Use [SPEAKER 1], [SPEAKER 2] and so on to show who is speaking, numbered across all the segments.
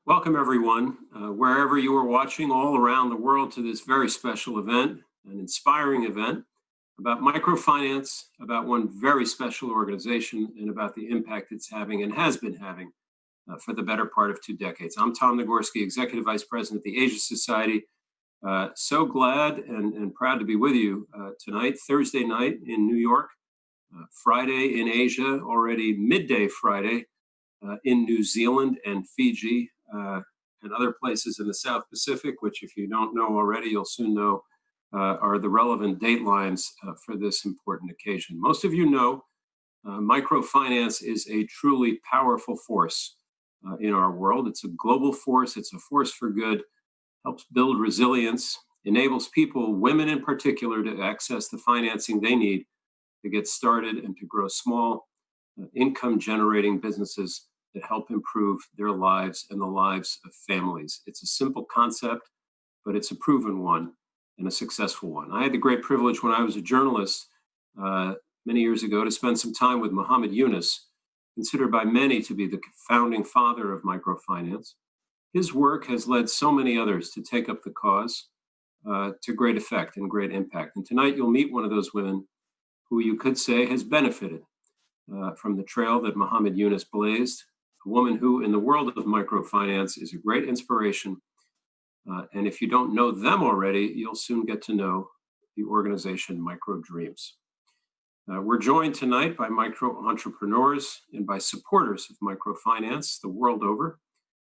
[SPEAKER 1] Welcome, everyone, wherever you are watching all around the world to this very special event, an inspiring event about microfinance, about one very special organization, and about the impact it's having and has been having for the better part of 2 decades. I'm Tom Nagorski, Executive Vice President of the Asia Society. So glad and proud to be with you tonight, Thursday night in New York, Friday in Asia, already midday Friday in New Zealand and Fiji, and other places in the South Pacific, which, if you don't know already, you'll soon know are the relevant date lines for this important occasion. Most of you know microfinance is a truly powerful force in our world. It's a global force. It's a force for good, helps build resilience, enables people, women in particular, to access the financing they need to get started and to grow small income-generating businesses that help improve their lives and the lives of families. It's a simple concept, but it's a proven one and a successful one. I had the great privilege when I was a journalist many years ago to spend some time with Muhammad Yunus, considered by many to be the founding father of microfinance. His work has led so many others to take up the cause to great effect and great impact. And tonight you'll meet one of those women who you could say has benefited from the trail that Muhammad Yunus blazed, a woman who in the world of microfinance is a great inspiration. And if you don't know them already, you'll soon get to know the organization MicroDreams. We're joined tonight by micro entrepreneurs and by supporters of microfinance the world over,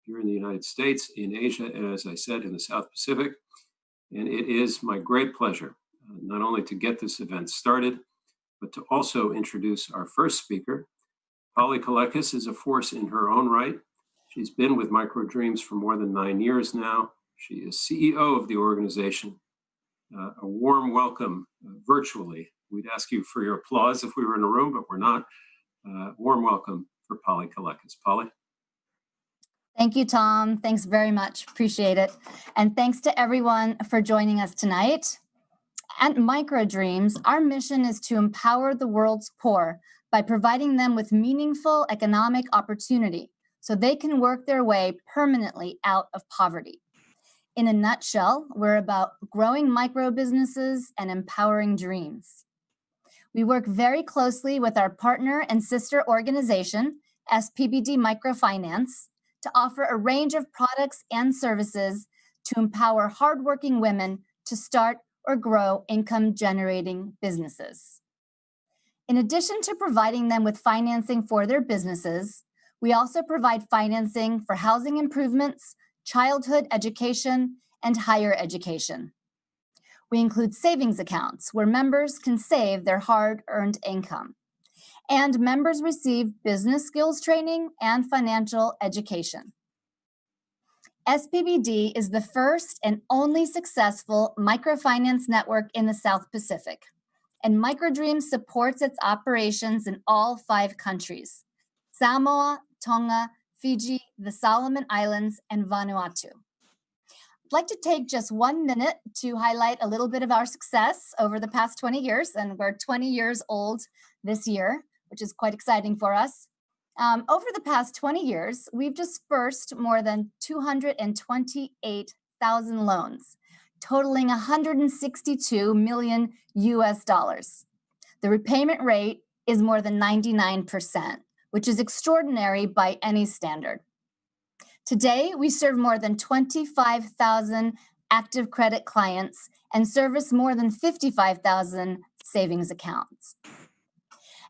[SPEAKER 1] here in the United States, in Asia, and as I said, in the South Pacific. And it is my great pleasure not only to get this event started, but to also introduce our first speaker. Polly Kelekis is a force in her own right. She's been with MicroDreams for more than 9 years now. She is CEO of the organization. A warm welcome virtually. We'd ask you for your applause if we were in a room, but we're not. Warm welcome for Polly Kelekis. Polly?
[SPEAKER 2] Thank you, Tom. Thanks very much. Appreciate it. And thanks to everyone for joining us tonight. At MicroDreams, our mission is to empower the world's poor by providing them with meaningful economic opportunity so they can work their way permanently out of poverty. In a nutshell, we're about growing micro businesses and empowering dreams. We work very closely with our partner and sister organization, SPBD Microfinance, to offer a range of products and services to empower hardworking women to start or grow income-generating businesses. In addition to providing them with financing for their businesses, we also provide financing for housing improvements, childhood education, and higher education. We include savings accounts where members can save their hard-earned income, and members receive business skills training and financial education. SPBD is the first and only successful microfinance network in the South Pacific, and MicroDreams supports its operations in all 5 countries: Samoa, Tonga, Fiji, the Solomon Islands, and Vanuatu. I'd like to take just 1 minute to highlight a little bit of our success over the past 20 years, and we're 20 years old this year, which is quite exciting for us. Over the past 20 years, we've dispersed more than 228,000 loans, totaling $162 million US. The repayment rate is more than 99%, which is extraordinary by any standard. Today, we serve more than 25,000 active credit clients and service more than 55,000 savings accounts.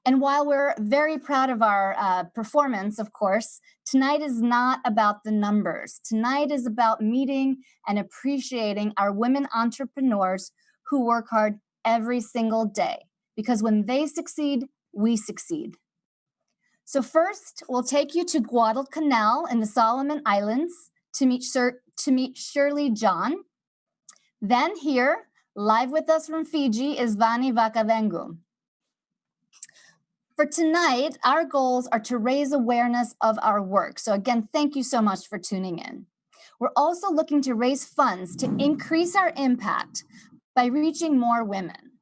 [SPEAKER 2] And while we're very proud of our performance, of course, tonight is not about the numbers. Tonight is about meeting and appreciating our women entrepreneurs who work hard every single day, because when they succeed, we succeed. So first, we'll take you to Guadalcanal in the Solomon Islands to meet Shirley John. Then here, live with us from Fiji, is Vani Vakacegu. For tonight, our goals are to raise awareness of our work. So again, thank you so much for tuning in. We're also looking to raise funds to increase our impact by reaching more women.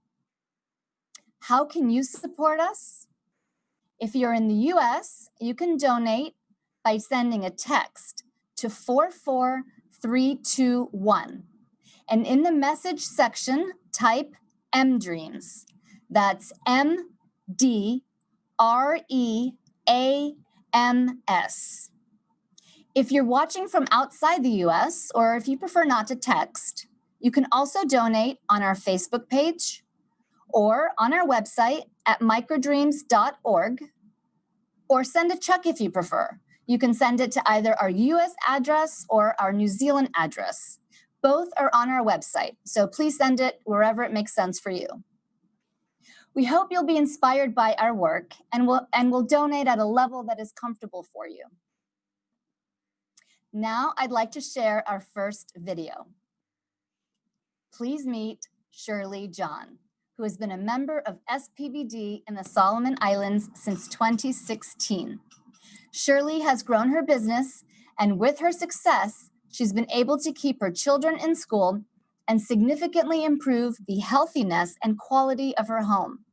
[SPEAKER 2] How can you support us? If you're in the US, you can donate by sending a text to 44321. And in the message section, type MDreams. That's MDREAMS. If you're watching from outside the US, or if you prefer not to text, you can also donate on our Facebook page or on our website at microdreams.org, or send a check if you prefer. You can send it to either our US address or our New Zealand address. Both are on our website, so please send it wherever it makes sense for you. We hope you'll be inspired by our work and will donate at a level that is comfortable for you. Now I'd like to share our first video. Please meet Shirley John, who has been a member of SPBD in the Solomon Islands since 2016. Shirley has grown her business, and with her success, she's been able to keep her children in school and significantly improve the healthiness and quality of her home.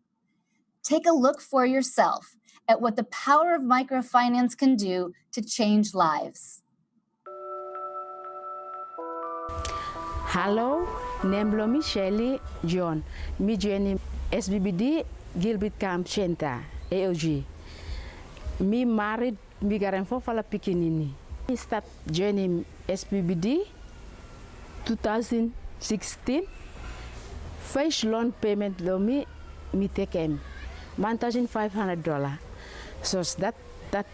[SPEAKER 2] Take a look for yourself at what the power of microfinance can do to change lives.
[SPEAKER 3] Hello, name me Shirley John. Me join SPBD Gilbert Camp Center, AOG. Me married, me garan for fala pikinini. Me start joining SPBD 2016. First loan payment lo me take him $1,500. So that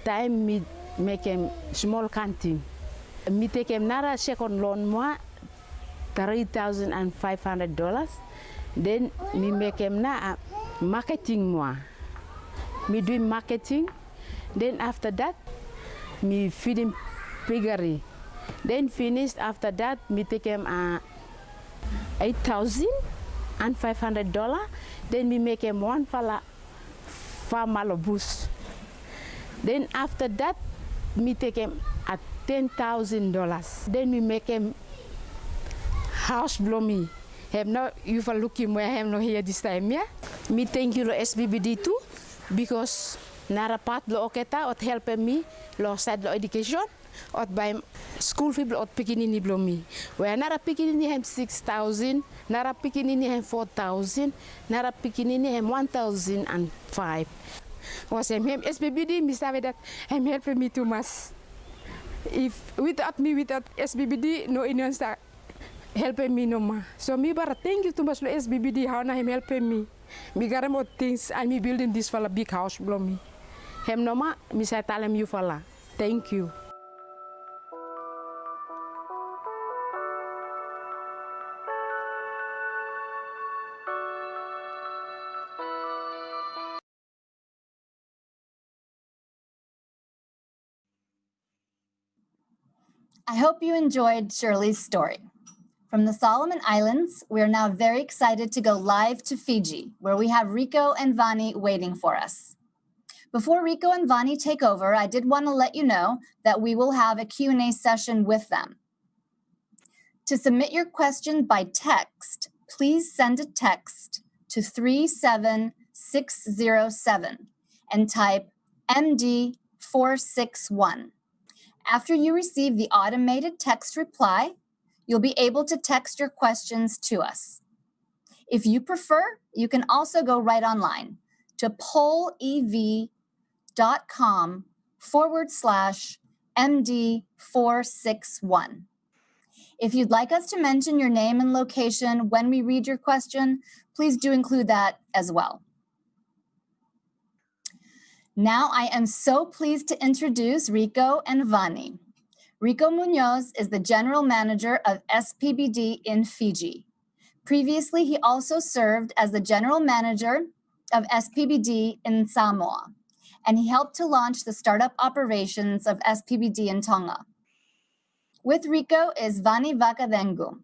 [SPEAKER 3] time me make him small canteen. Me take him nara second loan moi $3,500. Then me make him na marketing moi. Me do marketing. Then after that, me feed him piggery. Then finished after that, me take him $8,500. Then me make him one farm boost. Then after that, me take him at $10,000. Then me make him house blow me. Have no you for looking where I have no here this time, yeah? Me thank you to SPBD too, because nara part lo oketa ot help me lo side lo education ot by school fee ot pikinini blow me. Where nara pikinini have 6,000, nara pikinini have 4,000, nara pikinini have 1,005. Was him SPBD, me sabe that him helping me too much. If without SPBD, no Indian start helping me no more. So me bara thank you too much to SPBD how na him helping me. Me got more things and me building this for a big house blow me. Him no more, me say tell him you fala. Thank you.
[SPEAKER 2] I hope you enjoyed Shirley's story. From the Solomon Islands, we are now very excited to go live to Fiji, where we have Rico and Vani waiting for us. Before Rico and Vani take over, I did want to let you know that we will have a Q&A session with them. To submit your question by text, please send a text to 37607 and type MD461. After you receive the automated text reply, you'll be able to text your questions to us. If you prefer, you can also go right online to pollev.com/MD461. If you'd like us to mention your name and location when we read your question, please do include that as well. Now I am so pleased to introduce Rico and Vani. Rico Munoz is the General Manager of SPBD in Fiji. Previously, he also served as the General Manager of SPBD in Samoa, and he helped to launch the startup operations of SPBD in Tonga. With Rico is Vani Vakacegu.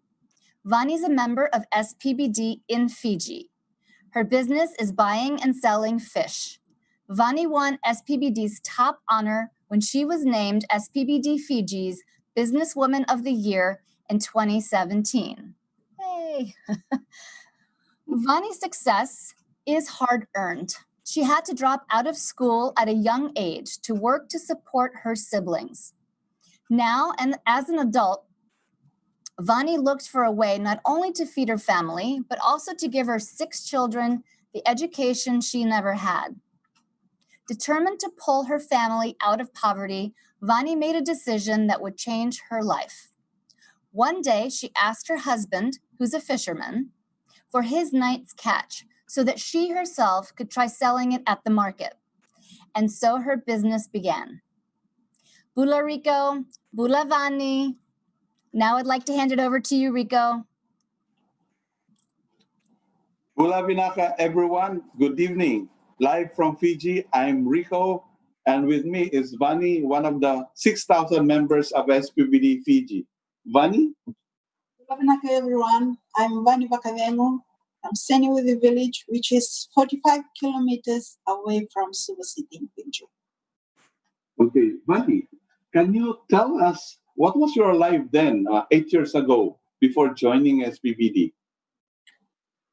[SPEAKER 2] Vani is a member of SPBD in Fiji. Her business is buying and selling fish. Vani won SPBD's top honor when she was named SPBD Fiji's Businesswoman of the Year in 2017. Hey! Vani's success is hard-earned. She had to drop out of school at a young age to work to support her siblings. Now, and as an adult, Vani looked for a way not only to feed her family, but also to give her 6 children the education she never had. Determined to pull her family out of poverty, Vani made a decision that would change her life. One day, she asked her husband, who's a fisherman, for his night's catch so that she herself could try selling it at the market. And so her business began. Bula Rico, Bula Vani. Now I'd like to hand it over to you, Rico.
[SPEAKER 4] Bula Vinaka, everyone. Good evening. Live from Fiji, I'm Rico, and with me is Vani, one of the 6,000 members of SPBD Fiji. Vani?
[SPEAKER 5] Bula Vinaka, everyone. I'm Vani Vakacegu. I'm staying with the village, which is 45 kilometers away from Suva City in Fiji.
[SPEAKER 4] Okay, Vani, can you tell us what was your life then, 8 years ago, before joining SPBD?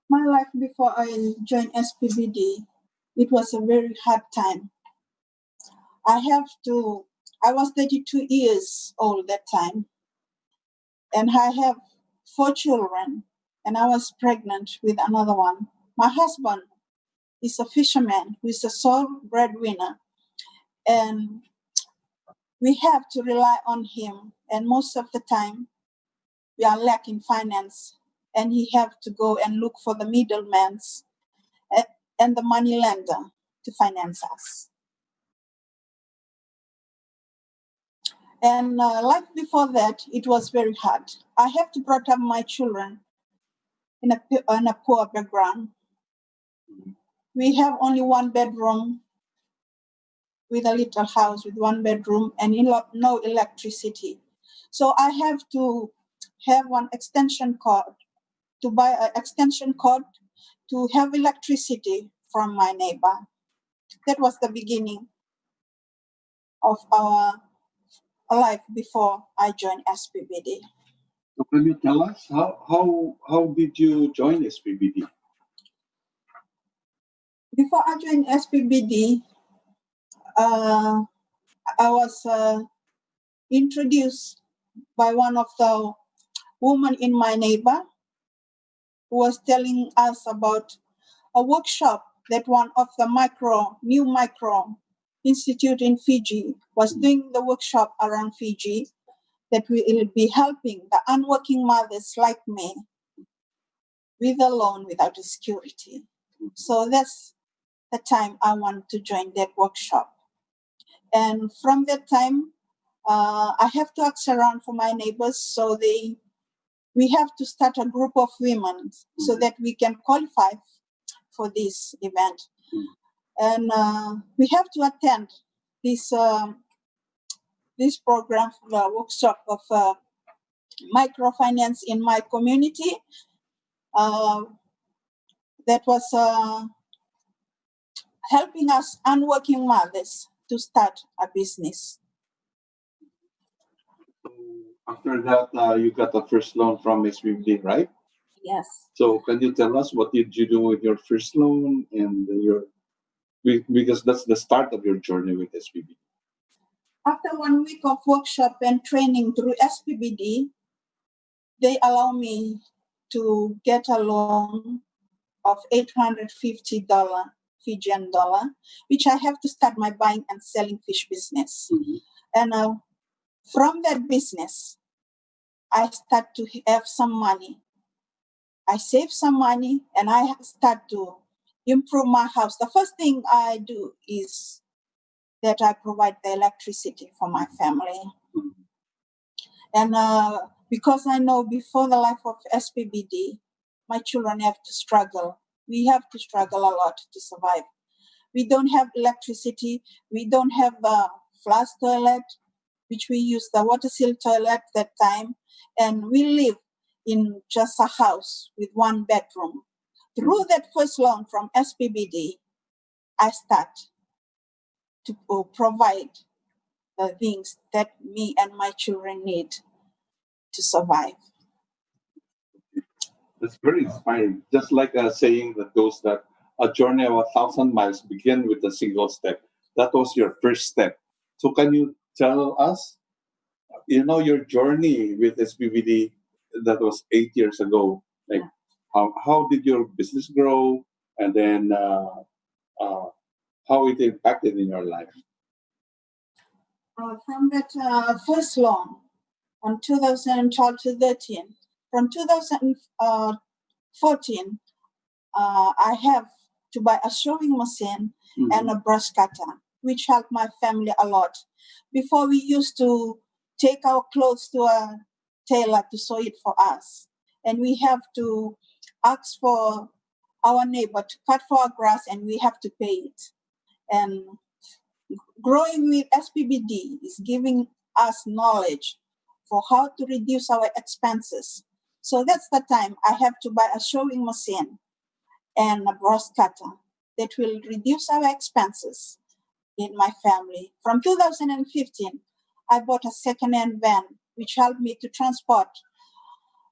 [SPEAKER 5] My life before I joined SPBD, it was a very hard time. I was 32 years old that time, and I have 4 children, and I was pregnant with another one. My husband is a fisherman who is a sole breadwinner, and we have to rely on him, and most of the time we are lacking finance, and he have to go and look for the middlemen and the money lender to finance us. And life before that, it was very hard. I have to brought up my children in a poor background. We have only 1 bedroom with a little house with 1 bedroom and no electricity. So I have to have one extension cord, to buy an extension cord to have electricity from my neighbor. That was the beginning of our life before I joined SPBD.
[SPEAKER 4] So can you tell us how did you join SPBD?
[SPEAKER 5] Before I joined SPBD, I was introduced by one of the women in my neighbor who was telling us about a workshop that one of the new micro institute in Fiji was doing the workshop around Fiji that will be helping the unworking mothers like me with a loan without a security. So that's the time I want to join that workshop. And from that time, I have to ask around for my neighbors, so we have to start a group of women so that we can qualify for this event. And we have to attend this program, the workshop of microfinance in my community. That was helping us unworking mothers to start a business.
[SPEAKER 4] So after that, you got the first loan from SPBD, right?
[SPEAKER 5] Yes.
[SPEAKER 4] So can you tell us what did you do with your first loan and because that's the start of your journey with SPBD.
[SPEAKER 5] After 1 week of workshop and training through SPBD, they allow me to get a loan of $850 Fijian dollar, which I have to start my buying and selling fish business.
[SPEAKER 4] Mm-hmm.
[SPEAKER 5] And from that business, I start to have some money. I save some money and I start to improve my house. The first thing I do is that I provide the electricity for my family. And because I know before the life of SPBD, my children have to struggle. We have to struggle a lot to survive. We don't have electricity. We don't have the flush toilet, which we use the water seal toilet that time. And we live in just a house with 1 bedroom. Through that first loan from SPBD, I start to provide the things that me and my children need to survive.
[SPEAKER 4] That's very inspiring. Just like a saying that goes that a journey of 1,000 miles begin with a single step. That was your first step. So can you tell us, your journey with SPBD, that was 8 years ago. Like, how did your business grow, and then how it impacted in your life?
[SPEAKER 5] From that first loan on 2012 to 13, from 2014, I have to buy a sewing machine and a brush cutter, which helped my family a lot. Before, we used to take our clothes to a tailor to sew it for us, and we have to ask for our neighbor to cut for our grass, and we have to pay it. And growing with SPBD is giving us knowledge for how to reduce our expenses. So that's the time I have to buy a sewing machine and a brush cutter that will reduce our expenses in my family. From 2015, I bought a second-hand van, which helped me to transport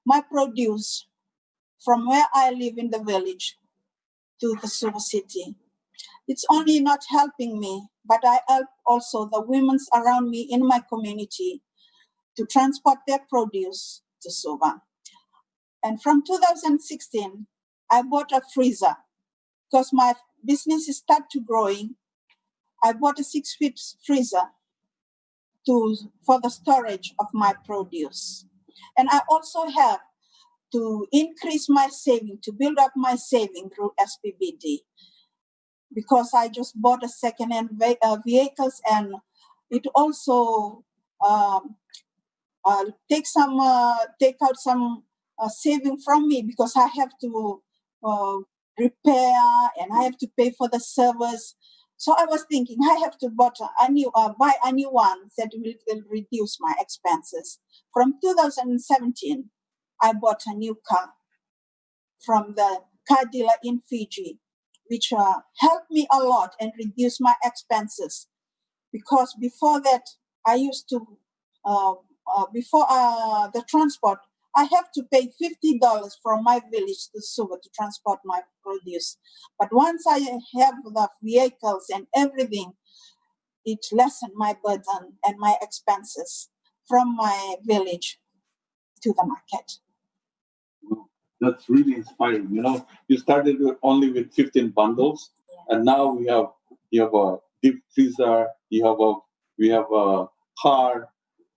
[SPEAKER 5] my produce from where I live in the village to the Suva city. It's only not helping me, but I help also the women around me in my community to transport their produce to Suva. And from 2016, I bought a freezer because my business started to growing. I bought a 6-foot freezer for the storage of my produce. And I also have to increase my saving, to build up my saving through SPBD, because I just bought a second-hand vehicles, and it also take out some saving from me, because I have to repair and I have to pay for the service. So I was thinking I have to buy a new one that will reduce my expenses. From 2017, I bought a new car from the car dealer in Fiji, which helped me a lot and reduced my expenses. Because before that, I used to, before the transport, I have to pay $50 from my village to Suva to transport my produce. But once I have the vehicles and everything, it lessened my burden and my expenses from my village to the market.
[SPEAKER 4] That's really inspiring. You started only with 15 bundles, and now you have a deep freezer, we have a car,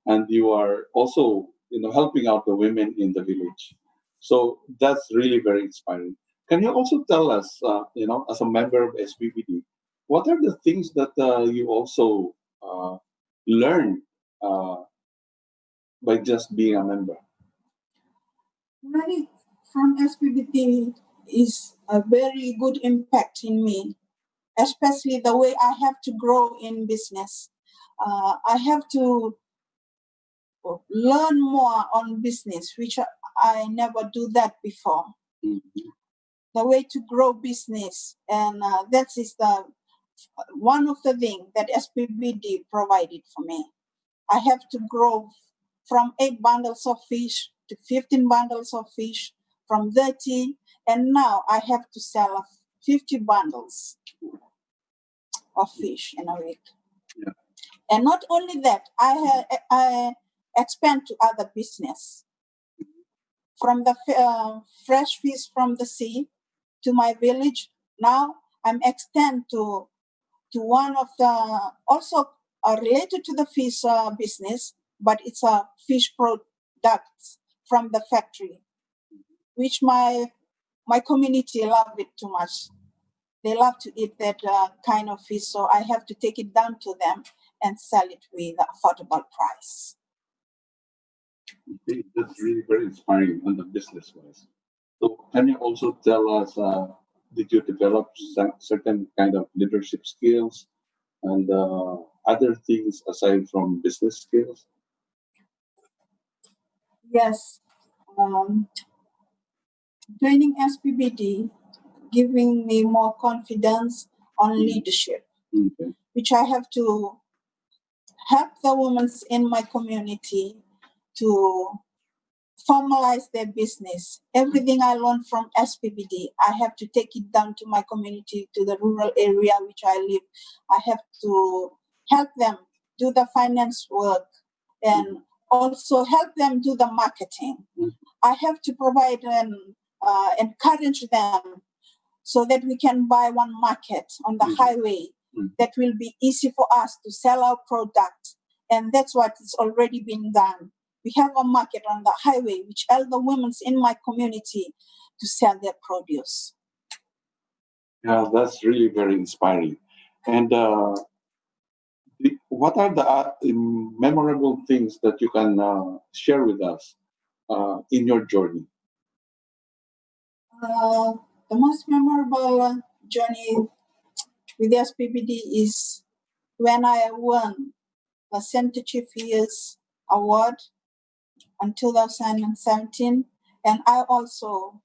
[SPEAKER 4] and you are also helping out the women in the village. So that's really very inspiring. Can you also tell us, as a member of SPBD, what are the things that you also learn by just being a member?
[SPEAKER 5] Learning from SPBD is a very good impact in me, especially the way I have to grow in business. I have to learn more on business, which I never do that before.
[SPEAKER 4] Mm-hmm.
[SPEAKER 5] The way to grow business, and that is the one of the things that SPBD provided for me. I have to grow from 8 bundles of fish to 15 bundles of fish, from 30, and now I have to sell 50 bundles of fish in a week.
[SPEAKER 4] Yeah.
[SPEAKER 5] And not only that, I expand to other business. From the fresh fish from the sea to my village, now I'm extend to one of the, also related to the fish business, but it's a fish products from the factory, which my community love it too much. They love to eat that kind of fish, so I have to take it down to them and sell it with affordable price.
[SPEAKER 4] That's really very inspiring on the business wise. So can you also tell us, did you develop certain kind of leadership skills and other things aside from business skills?
[SPEAKER 5] Yes. Joining SPBD giving me more confidence on leadership,
[SPEAKER 4] Okay.
[SPEAKER 5] which I have to help the women in my community to formalize their business. Everything I learned from SPBD, I have to take it down to my community, to the rural area which I live. I have to help them do the finance work and also help them do the marketing. I have to provide and encourage them so that we can buy one market on the highway that will be easy for us to sell our product. And that's what is already been done. We have a market on the highway which allows the women in my community to sell their produce.
[SPEAKER 4] Yeah, that's really very inspiring. And what are the memorable things that you can share with us in your journey?
[SPEAKER 5] The most memorable journey with the SPBD is when I won the Center Chief Years Award in 2017, and I also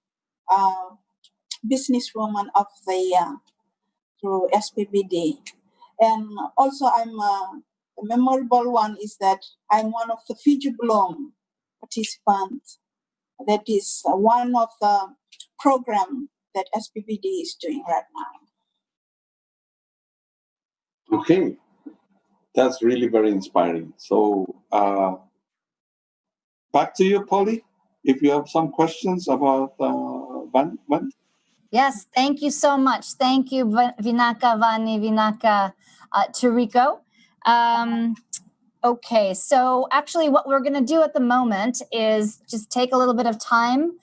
[SPEAKER 5] Businesswoman of the Year through SPBD. And also the memorable one is that I'm one of the Fiji Bloom participants. That is one of the program that SPBD is doing right now.
[SPEAKER 4] Okay, that's really very inspiring. So back to you, Polly, if you have some questions about Vani.
[SPEAKER 2] Yes, thank you so much. Thank you, Vinaka, Vani, Vinaka, to Rico. Okay, so actually what we're going to do at the moment is just take a little bit of time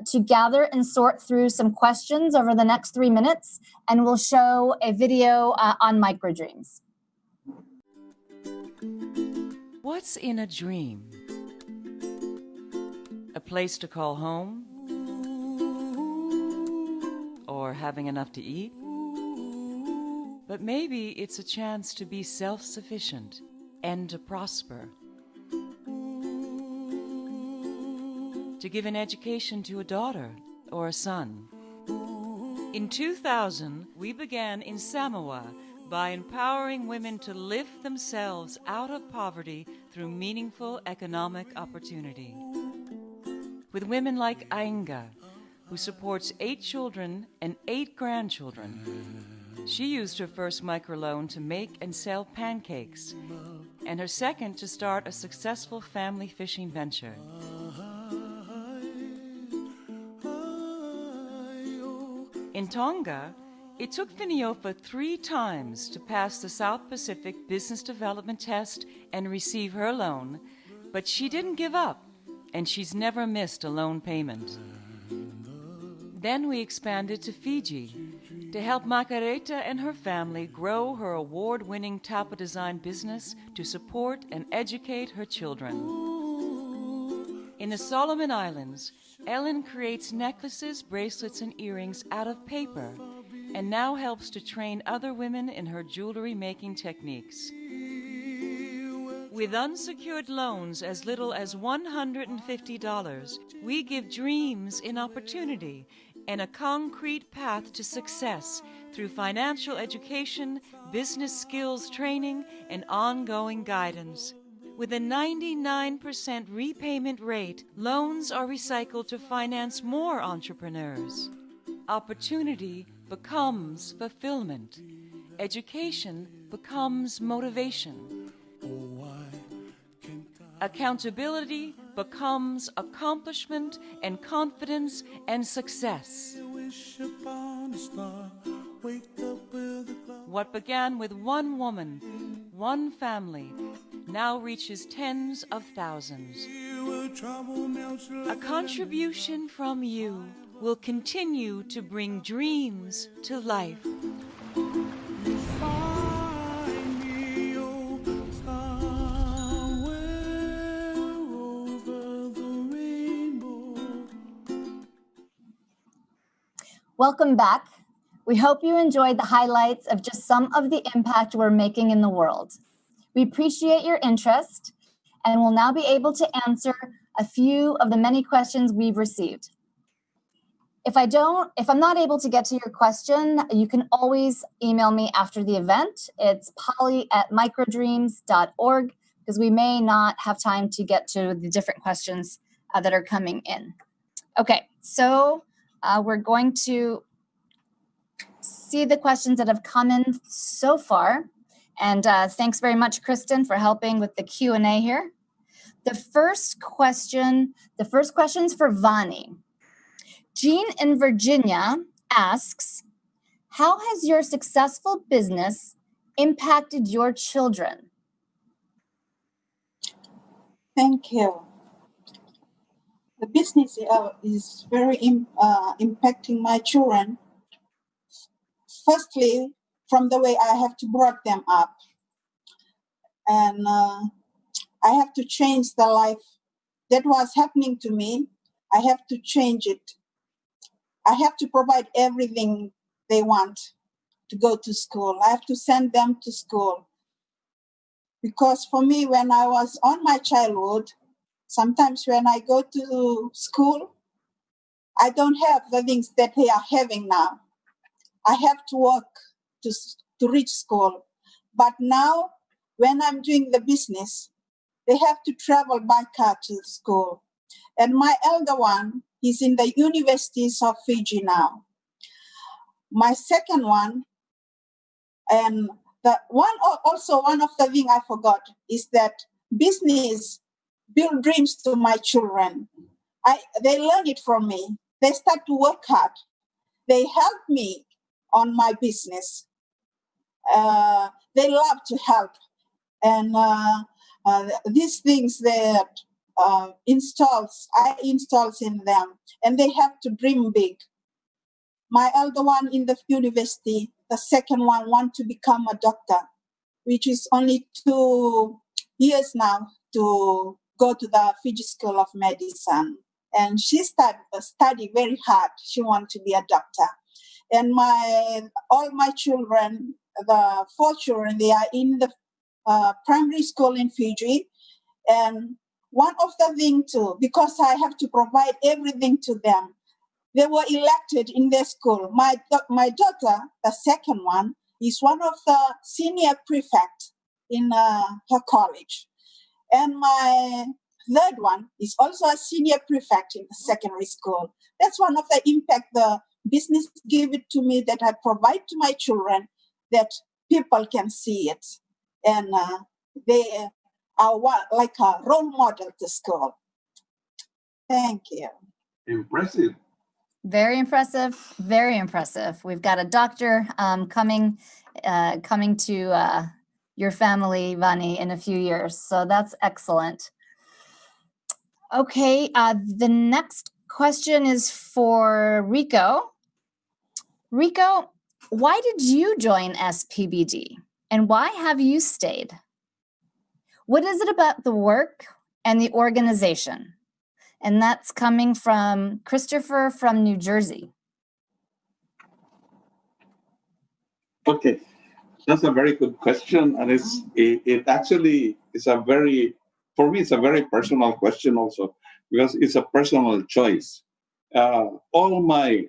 [SPEAKER 2] to gather and sort through some questions over the next 3 minutes, and we'll show a video on MicroDreams.
[SPEAKER 6] What's in a dream? A place to call home? Or having enough to eat? But maybe it's a chance to be self-sufficient and to prosper. To give an education to a daughter or a son. In 2000, we began in Samoa by empowering women to lift themselves out of poverty through meaningful economic opportunity. With women like Ainga, who supports 8 children and 8 grandchildren. She used her first microloan to make and sell pancakes, and her second to start a successful family fishing venture. In Tonga, it took Finiofa 3 times to pass the South Pacific Business Development Test and receive her loan, but she didn't give up, and she's never missed a loan payment. Then we expanded to Fiji to help Margareta and her family grow her award-winning tapa design business to support and educate her children. In the Solomon Islands, Ellen creates necklaces, bracelets, and earrings out of paper and now helps to train other women in her jewelry-making techniques. With unsecured loans as little as $150, we give dreams an opportunity and a concrete path to success through financial education, business skills training, and ongoing guidance. With a 99% repayment rate, loans are recycled to finance more entrepreneurs. Opportunity becomes fulfillment. Education becomes motivation. Accountability becomes accomplishment and confidence and success. What began with one woman, one family, now reaches tens of thousands. A contribution from you will continue to bring dreams to life.
[SPEAKER 2] Welcome back. We hope you enjoyed the highlights of just some of the impact we're making in the world. We appreciate your interest and will now be able to answer a few of the many questions we've received. If I'm not able to get to your question, you can always email me after the event. It's polly@microdreams.org because we may not have time to get to the different questions that are coming in. Okay, so we're going to see the questions that have come in so far. And thanks very much, Kristen, for helping with the Q&A here. The first question's for Vani. Jean in Virginia asks, how has your successful business impacted your children?
[SPEAKER 5] Thank you. The business is very impacting my children. Firstly, from the way I have to brought them up. And I have to change the life that was happening to me. I have to change it. I have to provide everything they want to go to school. I have to send them to school. Because for me, when I was on my childhood, sometimes when I go to school, I don't have the things that they are having now. I have to work to reach school. But now, when I'm doing the business, they have to travel by car to school. And my elder one is in the universities of Fiji now. My second one, and one of the things I forgot is that business build dreams to my children. They learn it from me. They start to work hard. They help me on my business. They love to help. And these things that I installs in them, and they have to dream big. My elder one in the university, the second one want to become a doctor, which is only 2 years now to go to the Fiji School of Medicine. And she study very hard. She want to be a doctor. And all my children, the 4 children, they are in the primary school in Fiji. And one of the things too, because I have to provide everything to them, they were elected in their school. My daughter, the second one, is one of the senior prefects in her college. And my third one is also a senior prefect in the secondary school. That's one of the impact the business gave it to me, that I provide to my children, that people can see it. And they are like a role model to school. Thank you.
[SPEAKER 4] Impressive.
[SPEAKER 2] Very impressive. Very impressive. We've got a doctor coming to your family, Vani, in a few years. So that's excellent. Okay, the next question is for Rico. Rico, why did you join SPBD, and why have you stayed? What is it about the work and the organization? And that's coming from Christopher from New Jersey.
[SPEAKER 4] Okay, that's a very good question, and it actually is for me it's a very personal question also, because it's a personal choice. All my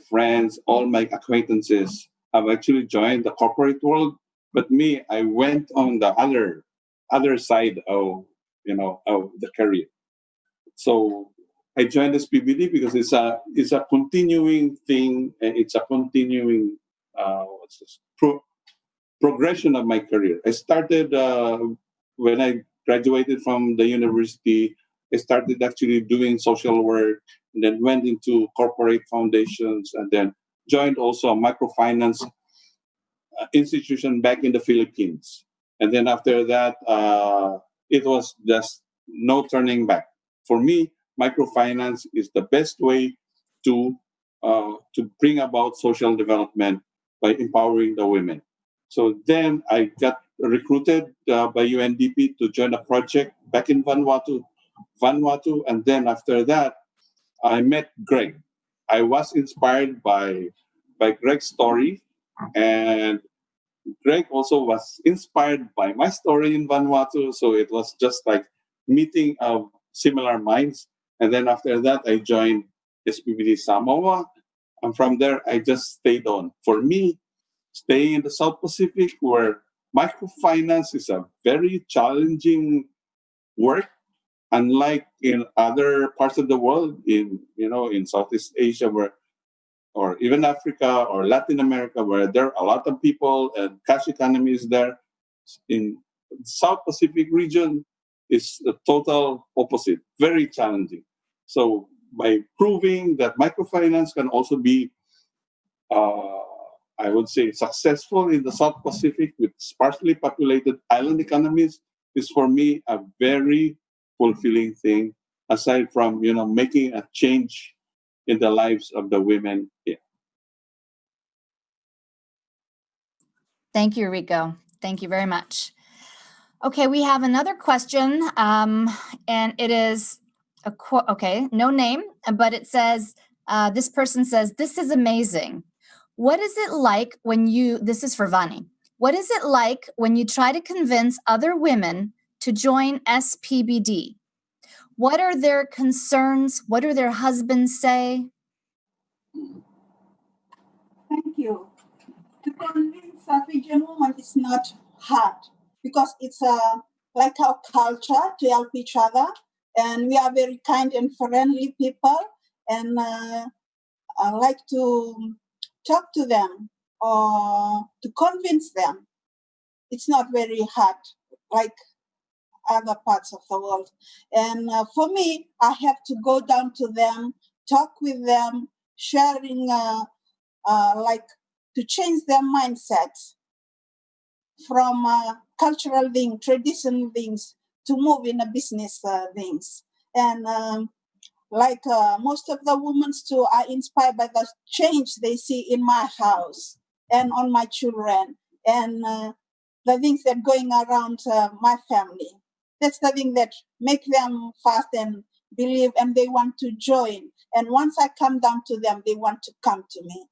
[SPEAKER 4] friends, all my acquaintances have actually joined the corporate world, but me, I went on the other side of the career. So I joined SPBD because it's a continuing thing. It's a continuing progression of my career. I started when I graduated from the university. I started actually doing social work, and then went into corporate foundations, and then joined also a microfinance institution back in the Philippines. And then after that, it was just no turning back. For me, microfinance is the best way to bring about social development by empowering the women. So then I got recruited by UNDP to join a project back in Vanuatu, and then after that, I met Greg. I was inspired by Greg's story, and Greg also was inspired by my story in Vanuatu. So it was just like meeting of similar minds. And then after that, I joined SPBD Samoa. And from there, I just stayed on. For me, staying in the South Pacific, where microfinance is a very challenging work, unlike in other parts of the world, in Southeast Asia, or even Africa or Latin America, where there are a lot of people and cash economy is there. In South Pacific region, is the total opposite, very challenging. So by proving that microfinance can also be, I would say, successful in the South Pacific with sparsely populated island economies is for me a very fulfilling thing, aside from, making a change in the lives of the women here.
[SPEAKER 2] Thank you, Rico. Thank you very much. Okay, we have another question, and it is a quote. Okay, no name, but it says, this person says, "This is amazing. What is it like when you," this is for Vani, "what is it like when you try to convince other women to join SPBD? What are their concerns? What do their husbands say?"
[SPEAKER 5] Thank you. To convince a Fijian woman is not hard because it's like our culture to help each other, and we are very kind and friendly people, and I like to talk to them or to convince them. It's not very hard like other parts of the world. And for me, I have to go down to them, talk with them, sharing like to change their mindset from cultural things, traditional things, to move in a business things. And most of the women too are inspired by the change they see in my house and on my children and the things that are going around my family. That's the thing that make them fast and believe, and they want to join. And once I come down to them, they want to come to me.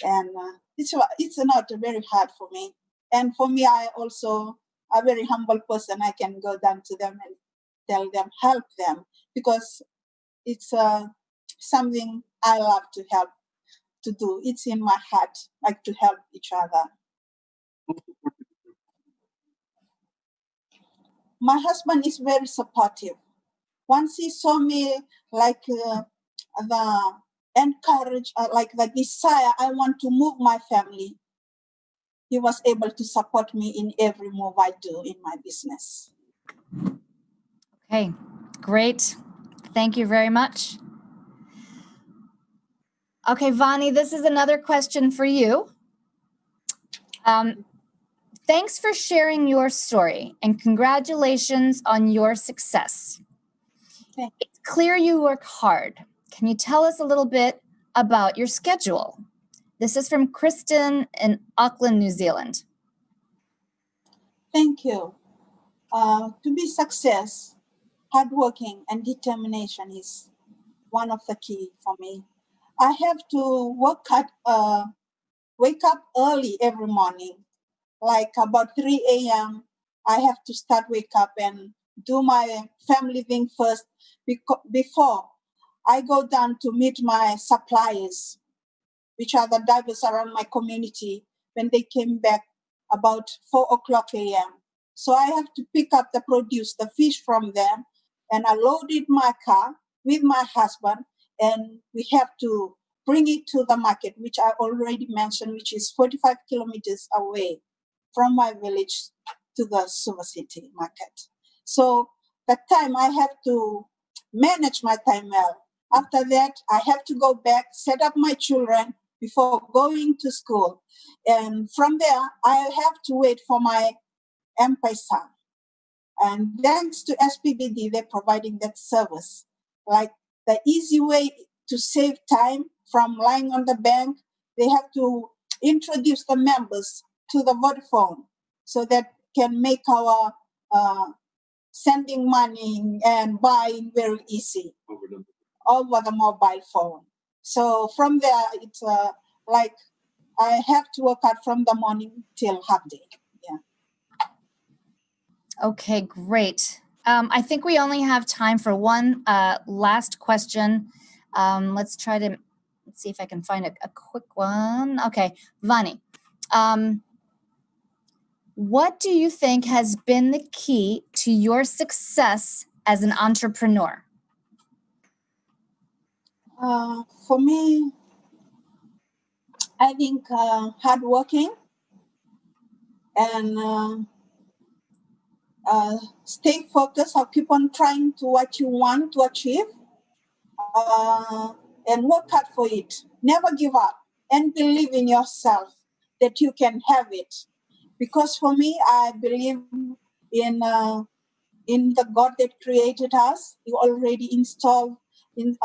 [SPEAKER 5] And it's not very hard for me. And for me, I also a very humble person. I can go down to them and tell them, help them, because it's something I love to help to do. It's in my heart, like to help each other. My husband is very supportive. Once he saw me like the encourage, like the desire, I want to move my family, he was able to support me in every move I do in my business.
[SPEAKER 2] Okay, great. Thank you very much. Okay, Vani, this is another question for you. Thanks for sharing your story and congratulations on your success.
[SPEAKER 5] Thank you.
[SPEAKER 2] It's clear you work hard. Can you tell us a little bit about your schedule? This is from Kristen in Auckland, New Zealand.
[SPEAKER 5] Thank you. To be success, hardworking and determination is one of the key for me. I have to wake up early every morning, like about 3 a.m. I have to start wake up and do my family thing first before I go down to meet my suppliers, which are the divers around my community, when they came back about 4 o'clock a.m. So I have to pick up the produce, the fish from them, and I loaded my car with my husband, and we have to bring it to the market, which I already mentioned, which is 45 kilometers away from my village to the Suva City market. So that time I have to manage my time well. After that, I have to go back, set up my children before going to school. And from there, I have to wait for my M-Pesa. And thanks to SPBD, they're providing that service. Like the easy way to save time from lying on the bank, they have to introduce the members to the Vodafone so that can make our sending money and buying very easy over the mobile phone. So from there, it's like I have to work out from the morning till half day. Yeah.
[SPEAKER 2] Okay, great. I think we only have time for one last question. Let's see if I can find a quick one. Okay, Vani, what do you think has been the key to your success as an entrepreneur?
[SPEAKER 5] For me, I think hardworking and stay focused or keep on trying to what you want to achieve, and work hard for it. Never give up and believe in yourself that you can have it. Because for me, I believe in the God that created us. He already installed in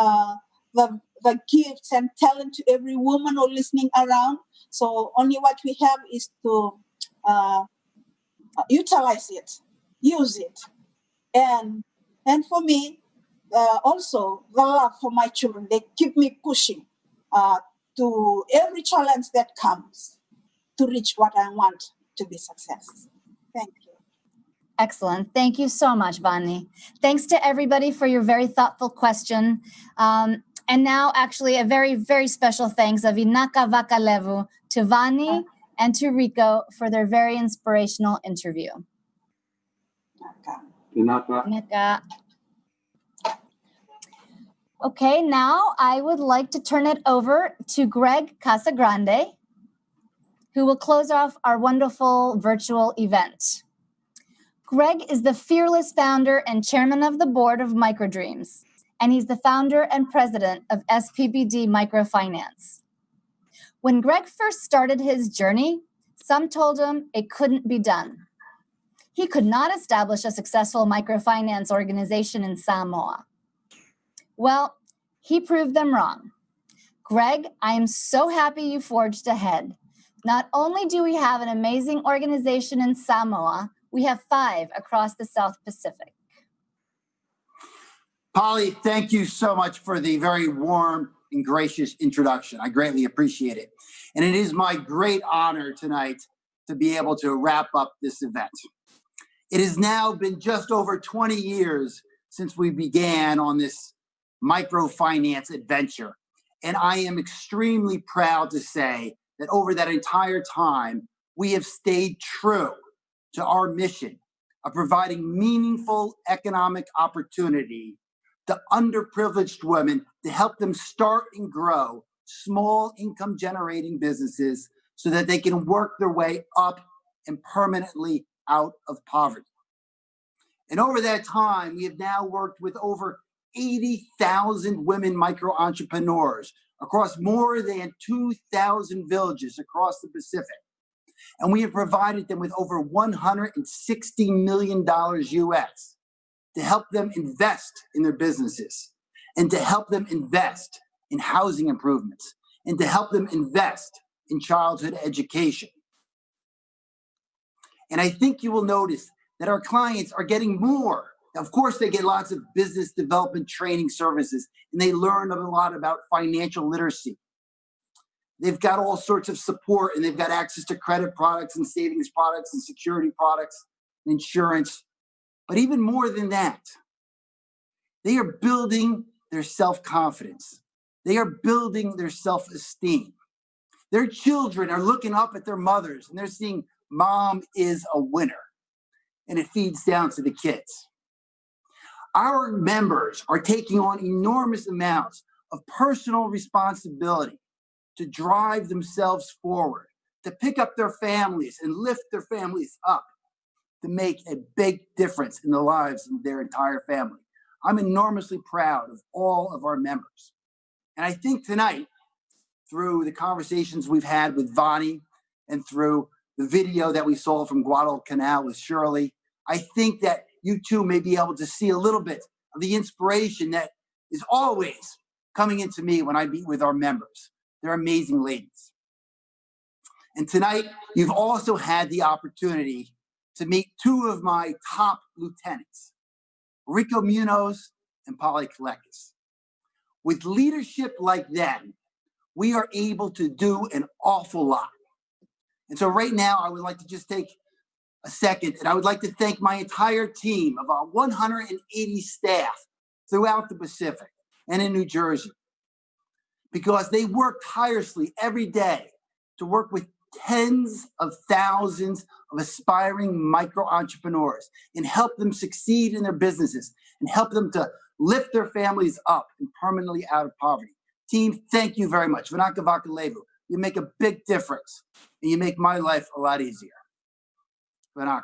[SPEAKER 5] the gifts and talent to every woman or listening around. So only what we have is to utilize it, use it, and for me, also the love for my children. They keep me pushing to every challenge that comes to reach what I want to be success. Thank you.
[SPEAKER 2] Excellent. Thank you so much, Vani. Thanks to everybody for your very thoughtful question. And now actually a very, very special thanks of Inaka Vakacegu to Vani and to Rico for their very inspirational interview. Inaka. Okay, now I would like to turn it over to Greg Casagrande, who will close off our wonderful virtual event. Greg is the fearless founder and chairman of the board of MicroDreams, and he's the founder and president of SPBD Microfinance. When Greg first started his journey, some told him it couldn't be done. He could not establish a successful microfinance organization in Samoa. Well, he proved them wrong. Greg, I am so happy you forged ahead. Not only do we have an amazing organization in Samoa, we have 5 across the South Pacific.
[SPEAKER 7] Polly, thank you so much for the very warm and gracious introduction. I greatly appreciate it. And it is my great honor tonight to be able to wrap up this event. It has now been just over 20 years since we began on this microfinance adventure. And I am extremely proud to say that over that entire time, we have stayed true to our mission of providing meaningful economic opportunity to underprivileged women to help them start and grow small income generating businesses so that they can work their way up and permanently out of poverty. And over that time, we have now worked with over 80,000 women micro-entrepreneurs across more than 2,000 villages across the Pacific. And we have provided them with over $160 million US to help them invest in their businesses and to help them invest in housing improvements and to help them invest in childhood education. And I think you will notice that our clients are getting more. Of course, they get lots of business development training services, and they learn a lot about financial literacy. They've got all sorts of support, and they've got access to credit products and savings products and security products and insurance. But even more than that, they are building their self-confidence. They are building their self-esteem. Their children are looking up at their mothers, and they're seeing mom is a winner. And it feeds down to the kids. Our members are taking on enormous amounts of personal responsibility to drive themselves forward, to pick up their families and lift their families up, to make a big difference in the lives of their entire family. I'm enormously proud of all of our members. And I think tonight, through the conversations we've had with Vani and through the video that we saw from Guadalcanal with Shirley, I think that you too may be able to see a little bit of the inspiration that is always coming into me when I meet with our members. They're amazing ladies. And tonight, you've also had the opportunity to meet 2 of my top lieutenants, Rico Munoz and Kelekis. With leadership like them, we are able to do an awful lot. And so right now, I would like to just take a second, and I would like to thank my entire team of our 180 staff throughout the Pacific and in New Jersey, because they work tirelessly every day to work with tens of thousands of aspiring micro-entrepreneurs and help them succeed in their businesses and help them to lift their families up and permanently out of poverty. Team, thank you very much. Vakacegu, you make a big difference, and you make my life a lot easier. Vanaka.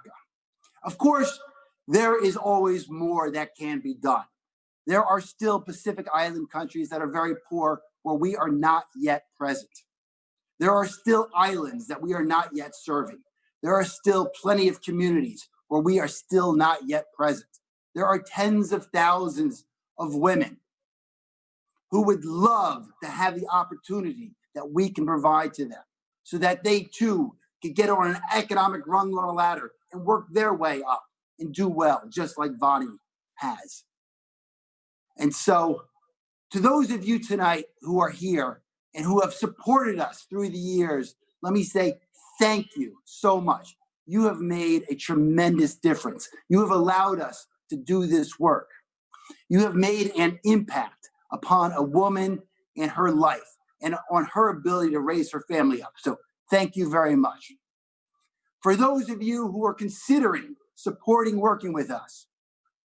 [SPEAKER 7] Of course, there is always more that can be done. There are still Pacific Island countries that are very poor where we are not yet present. There are still islands that we are not yet serving. There are still plenty of communities where we are still not yet present. There are tens of thousands of women who would love to have the opportunity that we can provide to them so that they too could get on an economic rung on a ladder and work their way up and do well, just like Vani has. And so to those of you tonight who are here and who have supported us through the years, let me say thank you so much. You have made a tremendous difference. You have allowed us to do this work. You have made an impact upon a woman and her life and on her ability to raise her family up. So thank you very much. For those of you who are considering supporting working with us,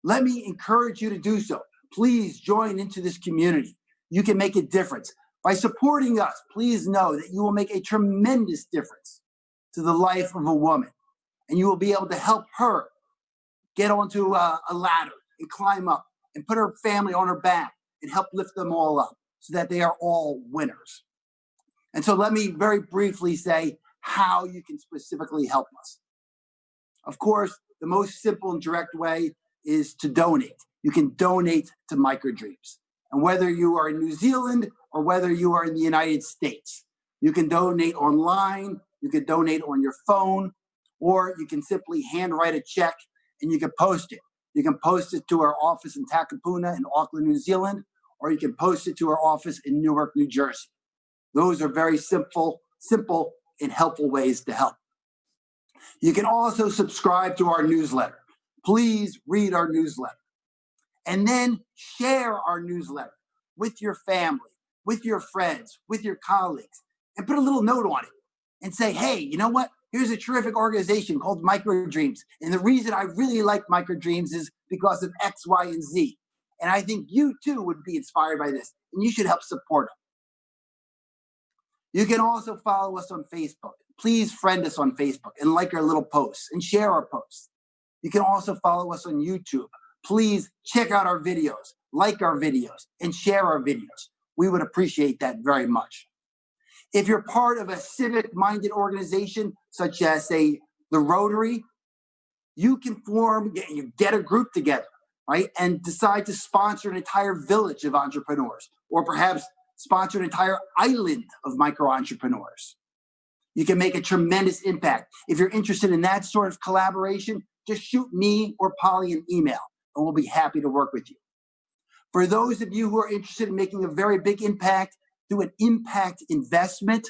[SPEAKER 7] let me encourage you to do so. Please join into this community. You can make a difference. By supporting us, please know that you will make a tremendous difference to the life of a woman. And you will be able to help her get onto a ladder and climb up and put her family on her back and help lift them all up so that they are all winners. And so let me very briefly say how you can specifically help us. Of course, the most simple and direct way is to donate. You can donate to MicroDreams. And whether you are in New Zealand or whether you are in the United States, you can donate online, you can donate on your phone, or you can simply handwrite a check and you can post it. You can post it to our office in Takapuna in Auckland, New Zealand, or you can post it to our office in Newark, New Jersey. Those are very simple and helpful ways to help. You can also subscribe to our newsletter. Please read our newsletter. And then share our newsletter with your family, with your friends, with your colleagues, and put a little note on it and say, hey, you know what? Here's a terrific organization called MicroDreams. And the reason I really like MicroDreams is because of X, Y, and Z. And I think you too would be inspired by this, and you should help support them. You can also follow us on Facebook. Please friend us on Facebook and like our little posts and share our posts. You can also follow us on YouTube. Please check out our videos, like our videos, and share our videos. We would appreciate that very much. If you're part of a civic-minded organization, such as, say, the Rotary, you can get a group together, right, and decide to sponsor an entire village of entrepreneurs, or perhaps sponsor an entire island of micro-entrepreneurs. You can make a tremendous impact. If you're interested in that sort of collaboration, just shoot me or Polly an email, and we'll be happy to work with you. For those of you who are interested in making a very big impact through an impact investment,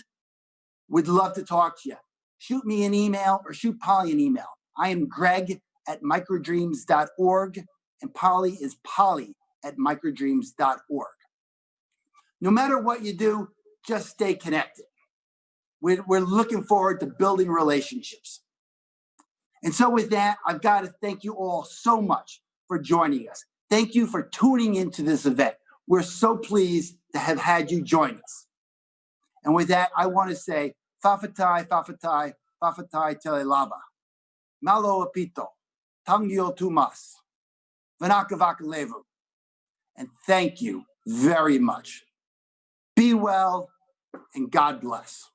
[SPEAKER 7] we'd love to talk to you. Shoot me an email or shoot Polly an email. I am Greg at microdreams.org, and Polly is Polly at microdreams.org. No matter what you do, just stay connected. We're looking forward to building relationships. And so with that, I've got to thank you all so much for joining us. Thank you for tuning into this event. We're so pleased to have had you join us. And with that, I want to say, Fafatai, Fafatai, Fafatai Telelava, Malo Apito, Tangio Tumas, Vanakavakalevu. And thank you very much. Be well and God bless.